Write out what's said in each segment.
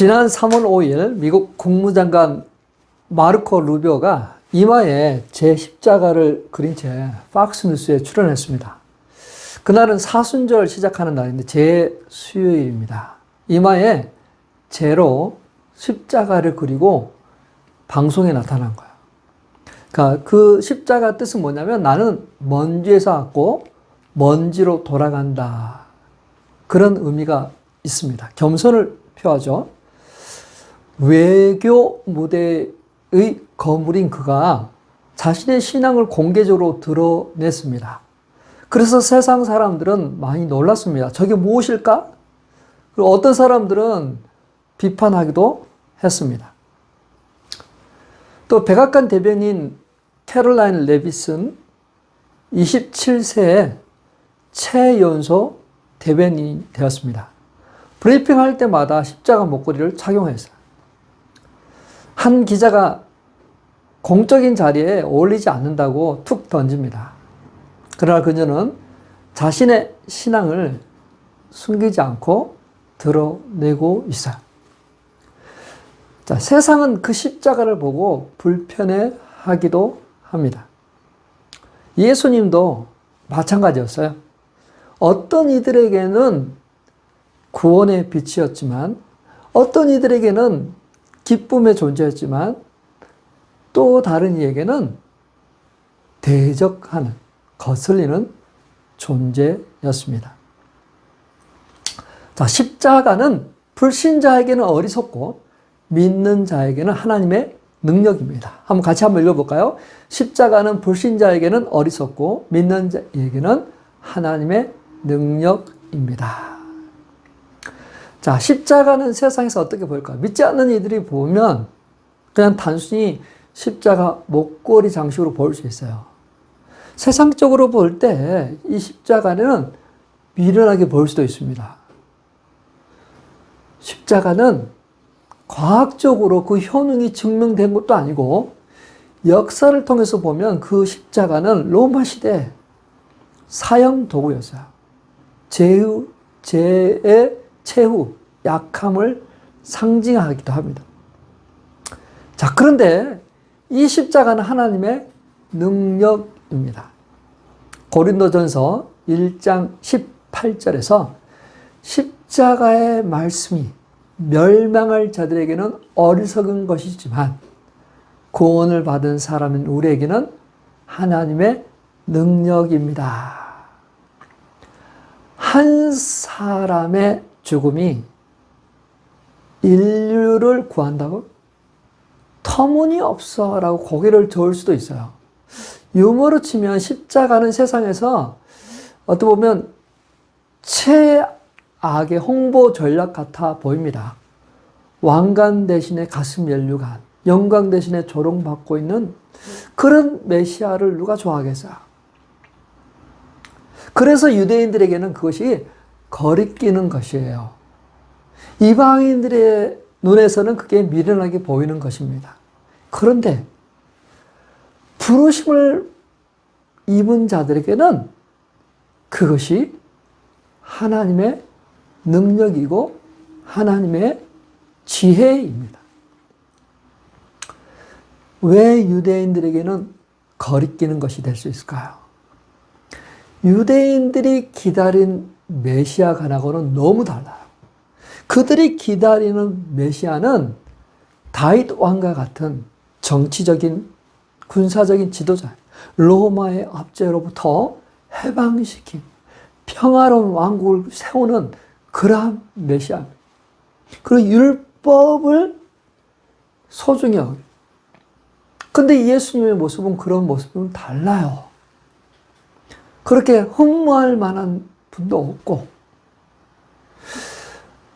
지난 3월 5일 미국 국무장관 마르코 루비오가 이마에 제10자가를 그린 채 팍스뉴스에 출연했습니다. 그날은 사순절 시작하는 날인데 제수요일입니다. 이마에 제로 십자가를 그리고 방송에 나타난 거예요. 그러니까 그 십자가 뜻은 뭐냐면 나는 먼지에서 왔고 먼지로 돌아간다. 그런 의미가 있습니다. 겸손을 표하죠. 외교 무대의 거물인 그가 자신의 신앙을 공개적으로 드러냈습니다. 그래서 세상 사람들은 많이 놀랐습니다. 저게 무엇일까? 그리고 어떤 사람들은 비판하기도 했습니다. 또 백악관 대변인 캐롤라인 레빗은 27세에 최연소 대변인이 되었습니다. 브리핑할 때마다 십자가 목걸이를 착용했어요. 한 기자가 공적인 자리에 어울리지 않는다고 툭 던집니다. 그러나 그녀는 자신의 신앙을 숨기지 않고 드러내고 있어요. 자, 세상은 그 십자가를 보고 불편해하기도 합니다. 예수님도 마찬가지였어요. 어떤 이들에게는 구원의 빛이었지만 어떤 이들에게는 기쁨의 존재였지만 또 다른 이에게는 대적하는, 거슬리는 존재였습니다. 자, 십자가는 불신자에게는 어리석고 믿는 자에게는 하나님의 능력입니다. 같이 한번 읽어볼까요? 십자가는 불신자에게는 어리석고 믿는 자에게는 하나님의 능력입니다. 자, 십자가는 세상에서 어떻게 보일까요? 믿지 않는 이들이 보면 그냥 단순히 십자가 목걸이 장식으로 볼 수 있어요. 세상적으로 볼 때 이 십자가는 미련하게 보일 수도 있습니다. 십자가는 과학적으로 그 효능이 증명된 것도 아니고 역사를 통해서 보면 그 십자가는 로마 시대 사형 도구였어요. 죄의 최후, 약함을 상징하기도 합니다. 자, 그런데 이 십자가는 하나님의 능력입니다. 고린도전서 1장 18절에서 십자가의 말씀이 멸망할 자들에게는 어리석은 것이지만 구원을 받은 사람인 우리에게는 하나님의 능력입니다. 한 사람의 죽음이 인류를 구한다고? 터무니없어 라고 고개를 저을 수도 있어요. 유머로 치면 십자가는 세상에서 어떻게 보면 최악의 홍보 전략 같아 보입니다. 왕관 대신에 가슴 면류관, 영광 대신에 조롱받고 있는 그런 메시아를 누가 좋아하겠어요? 그래서 유대인들에게는 그것이 거리끼는 것이에요. 이방인들의 눈에서는 그게 미련하게 보이는 것입니다. 그런데 부르심을 입은 자들에게는 그것이 하나님의 능력이고 하나님의 지혜입니다. 왜 유대인들에게는 거리끼는 것이 될 수 있을까요? 유대인들이 기다린 메시아가하고는 너무 달라요. 그들이 기다리는 메시아는 다윗 왕과 같은 정치적인 군사적인 지도자, 로마의 압제로부터 해방시킨 평화로운 왕국을 세우는 그러한 메시아입니다. 그리고 율법을 소중히 여겨요. 근데 예수님의 모습은 그런 모습은 달라요. 그렇게 흠모할 만한 분도 없고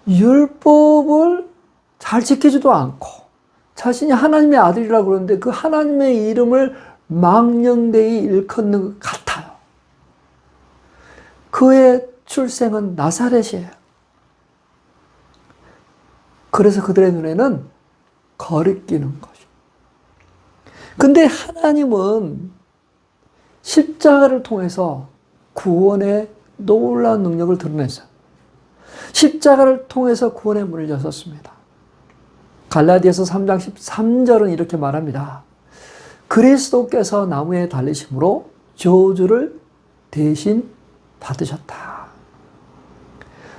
율법을 잘 지키지도 않고 자신이 하나님의 아들이라고 그러는데 그 하나님의 이름을 망령되이 일컫는 것 같아요. 그의 출생은 나사렛이에요. 그래서 그들의 눈에는 거리끼는 것이에요. 근데 하나님은 십자가를 통해서 구원의 놀라운 능력을 드러냈어요. 십자가를 통해서 구원의 문을 여셨습니다. 갈라디아서 3장 13절은 이렇게 말합니다. 그리스도께서 나무에 달리심으로 저주를 대신 받으셨다.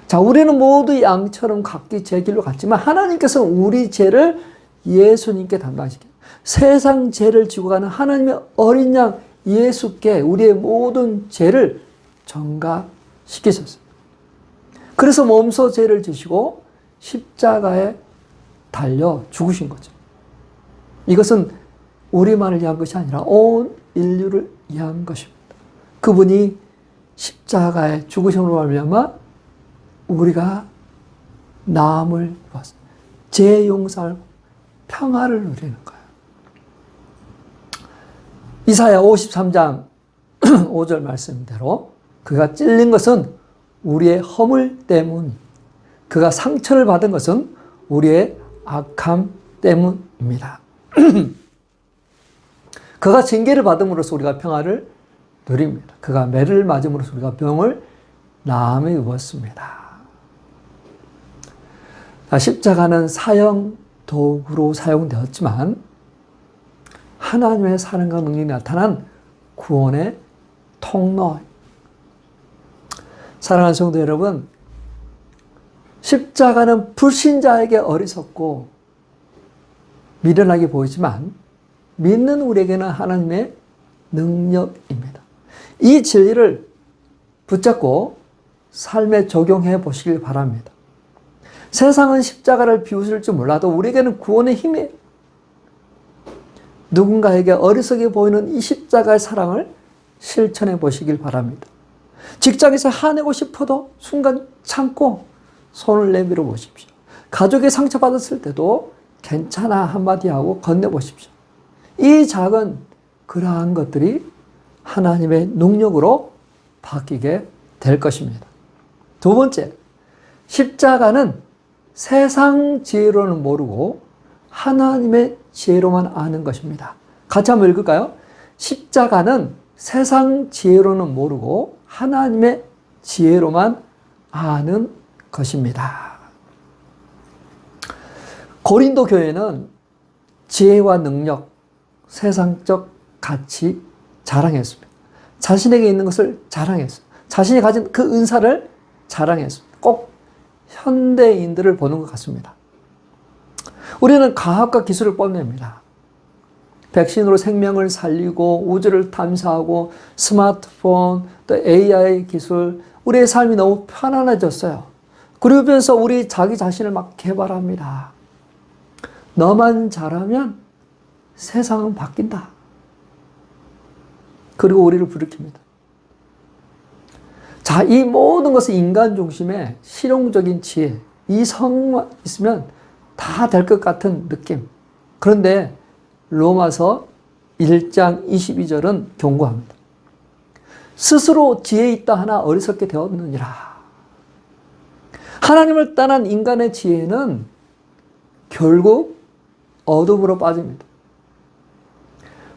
자, 우리는 모두 양처럼 각기 제 길로 갔지만 하나님께서는 우리 죄를 예수님께 담당시켜요. 세상 죄를 지고 가는 하나님의 어린 양 예수께 우리의 모든 죄를 전가시키셨어요. 그래서 몸소 죄를 지시고 십자가에 달려 죽으신 거죠. 이것은 우리만을 위한 것이 아니라 온 인류를 위한 것입니다. 그분이 십자가에 죽으심으로 말미암아 우리가 나음을 입었습니다. 죄 용서를 평화를 누리는 거예요. 이사야 53장 5절 말씀대로 그가 찔린 것은 우리의 허물 때문, 그가 상처를 받은 것은 우리의 악함 때문입니다. 그가 징계를 받음으로써 우리가 평화를 누립니다. 그가 매를 맞음으로써 우리가 병을 나음에 입었습니다. 십자가는 사형 도구로 사용되었지만 하나님의 사랑과 능력이 나타난 구원의 통로. 사랑하는 성도 여러분, 십자가는 불신자에게 어리석고 미련하게 보이지만 믿는 우리에게는 하나님의 능력입니다. 이 진리를 붙잡고 삶에 적용해 보시길 바랍니다. 세상은 십자가를 비웃을 줄 몰라도 우리에게는 구원의 힘이, 누군가에게 어리석게 보이는 이 십자가의 사랑을 실천해 보시길 바랍니다. 직장에서 화내고 싶어도 순간 참고 손을 내밀어 보십시오. 가족이 상처받았을 때도 괜찮아 한마디 하고 건네보십시오. 이 작은 그러한 것들이 하나님의 능력으로 바뀌게 될 것입니다. 두 번째, 십자가는 세상 지혜로는 모르고 하나님의 지혜로만 아는 것입니다. 같이 한번 읽을까요? 십자가는 세상 지혜로는 모르고 하나님의 지혜로만 아는 것입니다. 고린도 교회는 지혜와 능력, 세상적 가치 자랑했습니다. 자신에게 있는 것을 자랑했어요. 자신이 가진 그 은사를 자랑했습니다. 꼭 현대인들을 보는 것 같습니다. 우리는 과학과 기술을 뽐냅니다. 백신으로 생명을 살리고 우주를 탐사하고 스마트폰, 또 AI 기술, 우리의 삶이 너무 편안해졌어요. 그러면서 우리 자기 자신을 막 개발합니다. 너만 잘하면 세상은 바뀐다. 그리고 우리를 부르킵니다. 자, 이 모든 것은 인간 중심의 실용적인 지혜, 이성만 있으면 다 될 것 같은 느낌. 그런데 로마서 1장 22절은 경고합니다. 스스로 지혜 있다 하나 어리석게 되었느니라. 하나님을 떠난 인간의 지혜는 결국 어둠으로 빠집니다.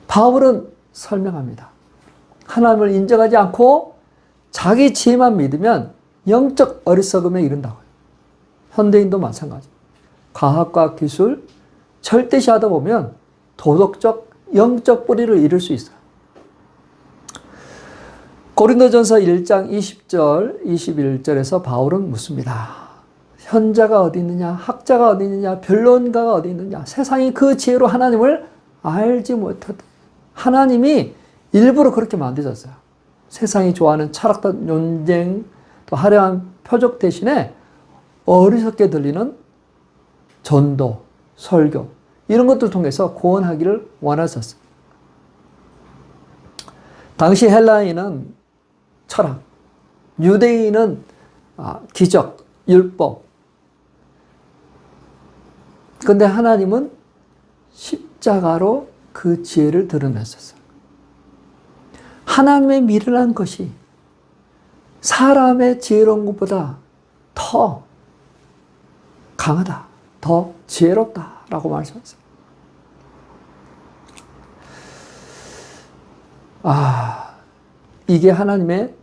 바울은 설명합니다. 하나님을 인정하지 않고 자기 지혜만 믿으면 영적 어리석음에 이른다고요. 현대인도 마찬가지. 과학과 기술 절대시하다 보면 도덕적, 영적 뿌리를 잃을 수 있어요. 고린도전서 1장 20절, 21절에서 바울은 묻습니다. 현자가 어디 있느냐? 학자가 어디 있느냐? 변론가가 어디 있느냐? 세상이 그 지혜로 하나님을 알지 못하다. 하나님이 일부러 그렇게 만드셨어요. 세상이 좋아하는 철학과 논쟁, 또 화려한 표적 대신에 어리석게 들리는 전도, 설교, 이런 것들을 통해서 구원하기를 원하셨어요. 당시 헬라인은 철학, 유대인은 기적, 율법. 그런데 하나님은 십자가로 그 지혜를 드러냈었어요. 하나님의 미련한 것이 사람의 지혜로운 것보다 더 강하다, 더 지혜롭다라고 말씀하셨어요. 이게 하나님의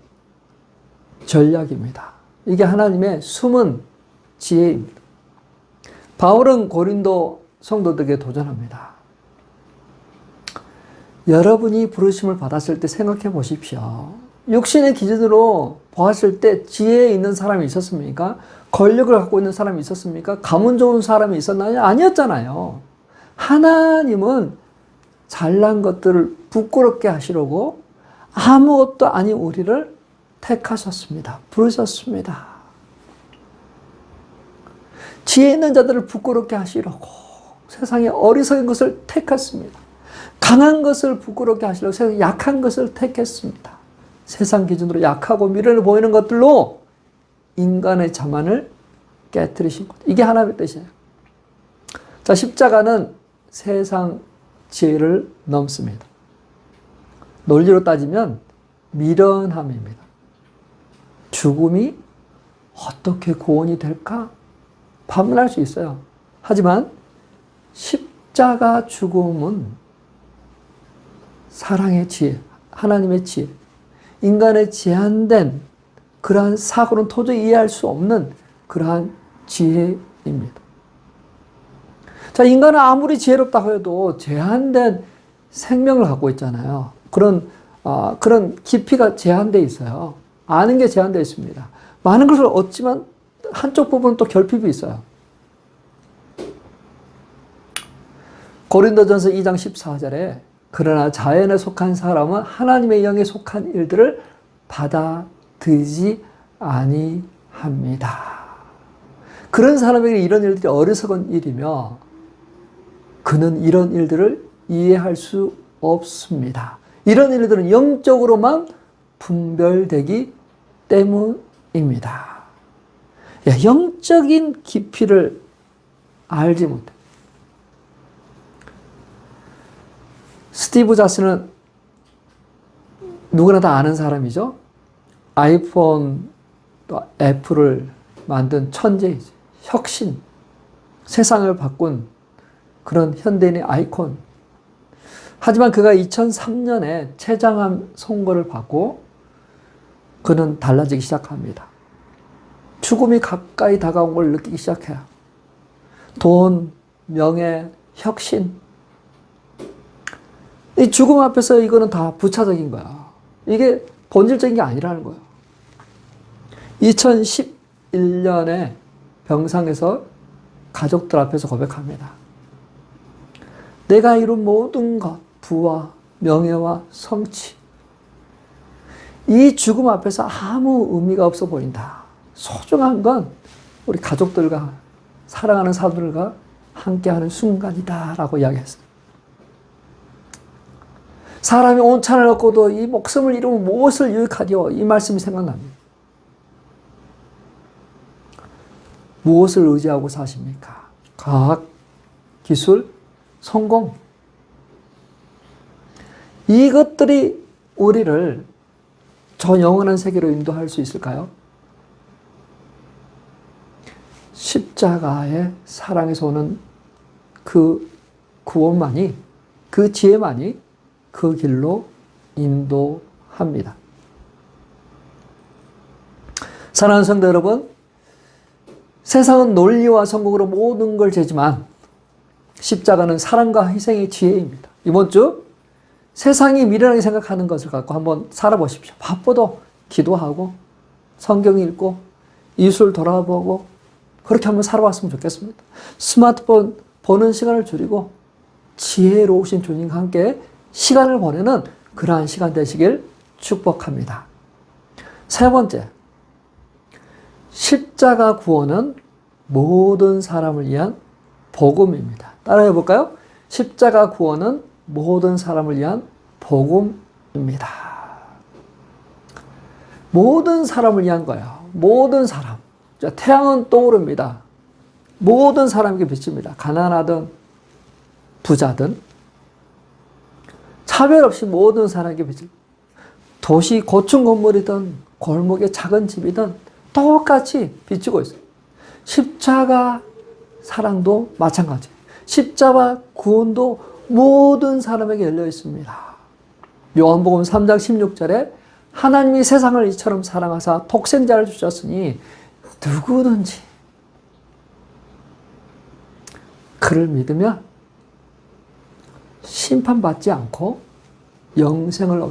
전략입니다. 이게 하나님의 숨은 지혜입니다. 바울은 고린도 성도들에게 도전합니다. 여러분이 부르심을 받았을 때 생각해 보십시오. 육신의 기준으로 보았을 때 지혜에 있는 사람이 있었습니까? 권력을 갖고 있는 사람이 있었습니까? 가문 좋은 사람이 있었나요? 아니었잖아요. 하나님은 잘난 것들을 부끄럽게 하시려고 아무것도 아닌 우리를 택하셨습니다. 부르셨습니다. 지혜 있는 자들을 부끄럽게 하시려고 세상에 어리석은 것을 택했습니다. 강한 것을 부끄럽게 하시려고 세상에 약한 것을 택했습니다. 세상 기준으로 약하고 미련을 보이는 것들로 인간의 자만을 깨뜨리신 것. 이게 하나님의 뜻이에요. 자, 십자가는 세상 지혜를 넘습니다. 논리로 따지면 미련함입니다. 죽음이 어떻게 구원이 될까? 반문할 수 있어요. 하지만 십자가 죽음은 사랑의 지혜, 하나님의 지혜, 인간의 제한된 그러한 사고는 도저히 이해할 수 없는 그러한 지혜입니다. 자, 인간은 아무리 지혜롭다고 해도 제한된 생명을 갖고 있잖아요. 그런 깊이가 제한되어 있어요. 아는 게 제한되어 있습니다. 많은 것을 얻지만 한쪽 부분은 또 결핍이 있어요. 고린도전서 2장 14절에 그러나 자연에 속한 사람은 하나님의 영에 속한 일들을 받아들이지 아니합니다. 그런 사람에게 이런 일들이 어리석은 일이며 그는 이런 일들을 이해할 수 없습니다. 이런 일들은 영적으로만 분별되기 때문입니다. 영적인 깊이를 알지 못해. 스티브 잡스는 누구나 다 아는 사람이죠. 아이폰 또 애플을 만든 천재이죠. 혁신, 세상을 바꾼 그런 현대인의 아이콘. 하지만 그가 2003년에 췌장암 선고를 받고 그는 달라지기 시작합니다. 죽음이 가까이 다가온 걸 느끼기 시작해요. 돈, 명예, 혁신. 이 죽음 앞에서 이거는 다 부차적인 거야. 이게 본질적인 게 아니라는 거예요. 2011년에 병상에서 가족들 앞에서 고백합니다. 내가 이룬 모든 것, 부와 명예와 성취. 이 죽음 앞에서 아무 의미가 없어 보인다. 소중한 건 우리 가족들과 사랑하는 사람들과 함께하는 순간이다라고 이야기했어요. 사람이 온천을 얻고도 이 목숨을 잃으면 무엇을 유익하리요? 이 말씀이 생각납니다. 무엇을 의지하고 사십니까? 과학, 기술, 성공. 이것들이 우리를 저 영원한 세계로 인도할 수 있을까요? 십자가의 사랑에서 오는 그 구원만이, 그 지혜만이 그 길로 인도합니다. 사랑하는 성도 여러분, 세상은 논리와 성공으로 모든 걸 재지만 십자가는 사랑과 희생의 지혜입니다. 이번 주 세상이 미련하게 생각하는 것을 갖고 한번 살아보십시오. 바빠도 기도하고 성경 읽고 이웃을 돌아보고 그렇게 한번 살아봤으면 좋겠습니다. 스마트폰 보는 시간을 줄이고 지혜로우신 주님과 함께 시간을 보내는 그러한 시간 되시길 축복합니다. 세 번째, 십자가 구원은 모든 사람을 위한 복음입니다. 따라해 볼까요? 십자가 구원은 모든 사람을 위한 복음입니다. 모든 사람을 위한 거예요. 모든 사람. 태양은 떠오릅니다. 모든 사람에게 비칩니다. 가난하든 부자든 차별 없이 모든 사람에게 비칩니다. 도시 고층 건물이든 골목의 작은 집이든 똑같이 비치고 있어요. 십자가 사랑도 마찬가지예요. 십자가 구원도 모든 사람에게 열려 있습니다. 요한복음 3장 16절에 하나님이 세상을 이처럼 사랑하사 독생자를 주셨으니 누구든지 그를 믿으면 심판받지 않고 영생을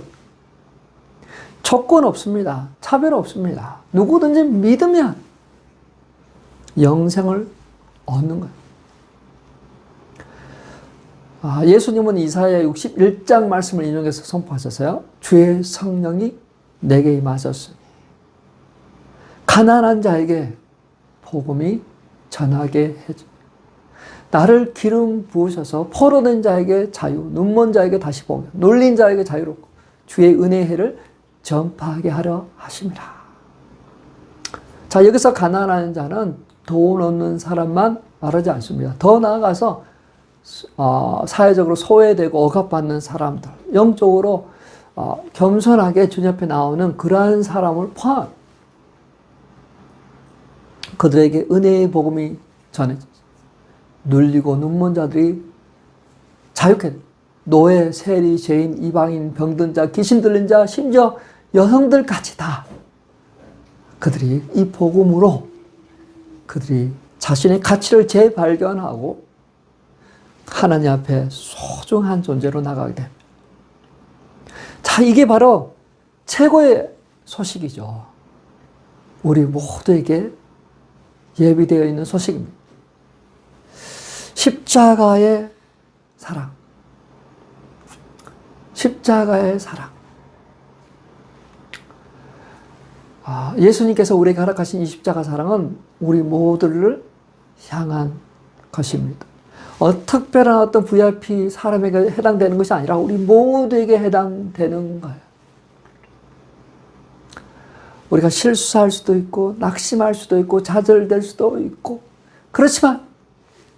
조건 없습니다. 차별 없습니다. 누구든지 믿으면 영생을 얻는 거예요. 예수님은 이사야 61장 말씀을 인용해서 선포하셨어요. 주의 성령이 내게 임하셨으니 가난한 자에게 복음이 전하게 해주. 나를 기름 부으셔서 포로된 자에게 자유, 눈먼 자에게 다시 보며 놀린 자에게 자유롭고 주의 은혜의 해를 전파하게 하려 하심이라. 자, 여기서 가난한 자는 돈 없는 사람만 말하지 않습니다. 더 나아가서 사회적으로 소외되고 억압받는 사람들, 영적으로 겸손하게 주님 앞에 나오는 그러한 사람을 포함, 그들에게 은혜의 복음이 전해져 눌리고 눈먼 자들이 자유케 돼. 노예, 세리, 죄인, 이방인, 병든 자, 귀신 들린 자, 심지어 여성들까지 다 그들이 이 복음으로 그들이 자신의 가치를 재발견하고 하나님 앞에 소중한 존재로 나가게 됩니다. 자, 이게 바로 최고의 소식이죠. 우리 모두에게 예비되어 있는 소식입니다. 십자가의 사랑. 십자가의 사랑. 예수님께서 우리에게 허락하신 이 십자가 사랑은 우리 모두를 향한 것입니다. 특별한 어떤 VIP 사람에게 해당되는 것이 아니라 우리 모두에게 해당되는 거예요. 우리가 실수할 수도 있고 낙심할 수도 있고 좌절될 수도 있고 그렇지만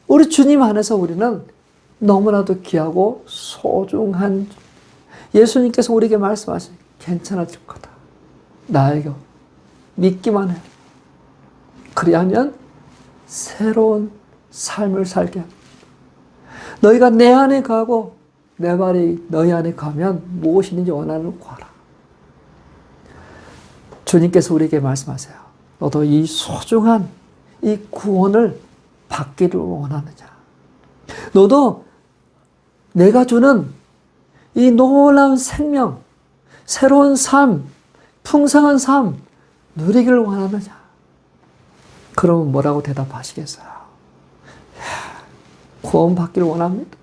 우리 주님 안에서 우리는 너무나도 귀하고 소중한 예수님께서 우리에게 말씀하신 괜찮아질 거다. 나에게 믿기만 해. 그리하면 새로운 삶을 살게 합니다. 너희가 내 안에 가고 내 발이 너희 안에 가면 무엇이든지 원하는 구하라. 주님께서 우리에게 말씀하세요. 너도 이 소중한 이 구원을 받기를 원하느냐. 너도 내가 주는 이 놀라운 생명, 새로운 삶, 풍성한 삶 누리기를 원하느냐. 그러면 뭐라고 대답하시겠어요? 구원 받기를 원합니다.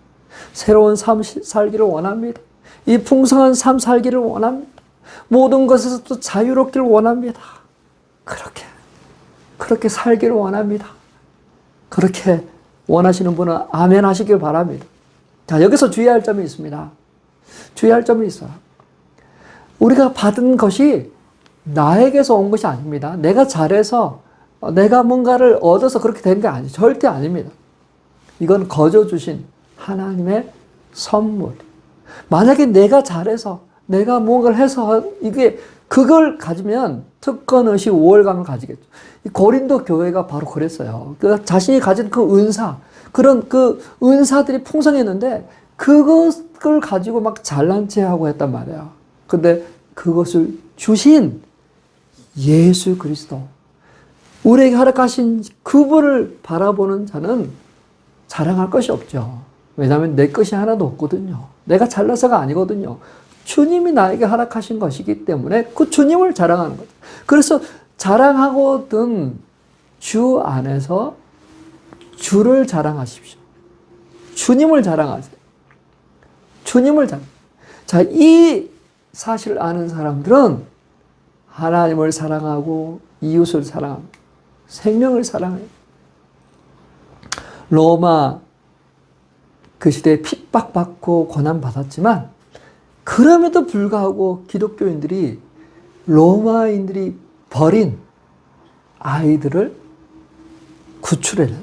새로운 삶 살기를 원합니다. 이 풍성한 삶 살기를 원합니다. 모든 것에서 또 자유롭기를 원합니다. 그렇게 살기를 원합니다. 그렇게 원하시는 분은 아멘 하시길 바랍니다. 자, 여기서 주의할 점이 있습니다. 주의할 점이 있어요. 우리가 받은 것이 나에게서 온 것이 아닙니다. 내가 잘해서 내가 뭔가를 얻어서 그렇게 된 게 아니에요. 절대 아닙니다. 이건 거저 주신 하나님의 선물. 만약에 내가 잘해서 내가 뭔가를 해서 이게 그걸 가지면 특권의식 우월감을 가지겠죠. 이 고린도 교회가 바로 그랬어요. 그 자신이 가진 그 은사, 그런 그 은사들이 풍성했는데 그것을 가지고 막 잘난 체하고 했단 말이에요. 근데 그것을 주신 예수 그리스도, 우리에게 허락하신 그분을 바라보는 자는 자랑할 것이 없죠. 왜냐하면 내 것이 하나도 없거든요. 내가 잘나서가 아니거든요. 주님이 나에게 허락하신 것이기 때문에 그 주님을 자랑하는 거죠. 그래서 자랑하거든 주 안에서 주를 자랑하십시오. 주님을 자랑하세요. 주님을 자랑. 자, 이 사실을 아는 사람들은 하나님을 사랑하고 이웃을 사랑하고 생명을 사랑해요. 로마 그 시대에 핍박받고 고난받았지만 그럼에도 불구하고 기독교인들이 로마인들이 버린 아이들을 구출해내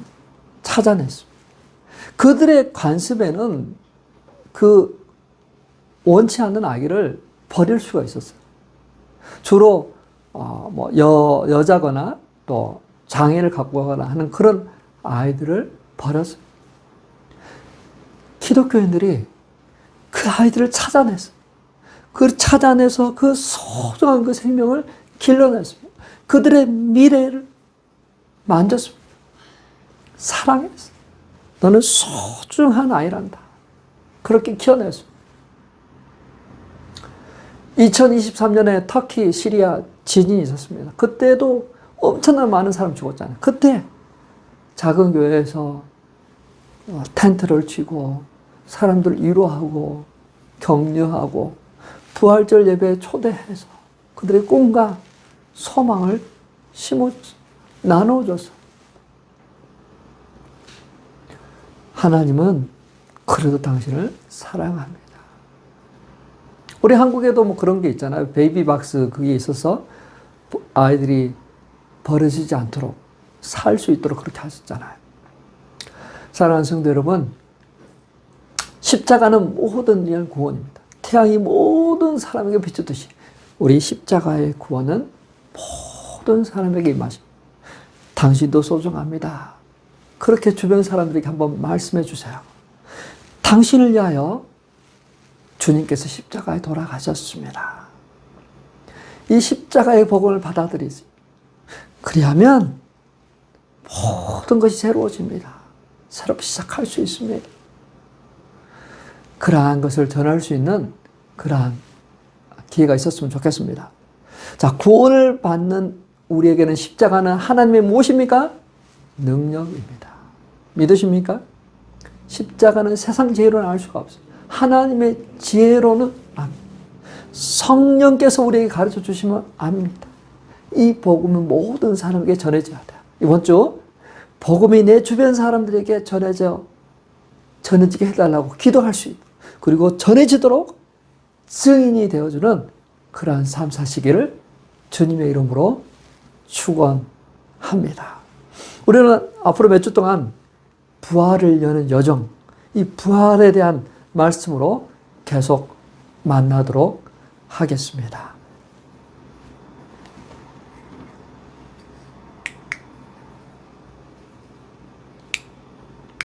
찾아냈습니다. 그들의 관습에는 그 원치 않는 아기를 버릴 수가 있었어요. 주로 여자거나 또 장애를 갖고 가거나 하는 그런 아이들을 버렸어요. 기독교인들이 그 아이들을 찾아냈어요. 그 찾아내서 그 소중한 그 생명을 길러냈습니다. 그들의 미래를 만졌습니다. 사랑했어요. 너는 소중한 아이란다. 그렇게 키워냈습니다. 2023년에 터키, 시리아 지진이 있었습니다. 그때도 엄청나게 많은 사람 죽었잖아요. 그때 작은 교회에서 텐트를 치고 사람들 위로하고 격려하고 부활절 예배에 초대해서 그들의 꿈과 소망을 나눠줘서 하나님은 그래도 당신을 사랑합니다. 우리 한국에도 뭐 그런 게 있잖아요. 베이비박스 그게 있어서 아이들이 버려지지 않도록 살 수 있도록 그렇게 하셨잖아요. 사랑하는 성도 여러분, 십자가는 모든 일 구원입니다. 태양이 모든 사람에게 비추듯이 우리 십자가의 구원은 모든 사람에게 임하십니다. 당신도 소중합니다. 그렇게 주변 사람들에게 한번 말씀해 주세요. 당신을 위하여 주님께서 십자가에 돌아가셨습니다. 이 십자가의 복음을 받아들이지. 그리하면 모든 것이 새로워집니다. 새롭게 시작할 수 있습니다. 그러한 것을 전할 수 있는 그러한 기회가 있었으면 좋겠습니다. 자, 구원을 받는 우리에게는 십자가는 하나님의 무엇입니까? 능력입니다. 믿으십니까? 십자가는 세상 지혜로는 알 수가 없어요. 하나님의 지혜로는 압니다. 성령께서 우리에게 가르쳐 주시면 압니다. 이 복음은 모든 사람에게 전해져야 돼요. 이번 주 복음이 내 주변 사람들에게 전해지게 해달라고 기도할 수 있고, 그리고 전해지도록 증인이 되어주는 그러한 삶 사시기를 주님의 이름으로 축원합니다. 우리는 앞으로 몇 주 동안 부활을 여는 여정, 이 부활에 대한 말씀으로 계속 만나도록 하겠습니다.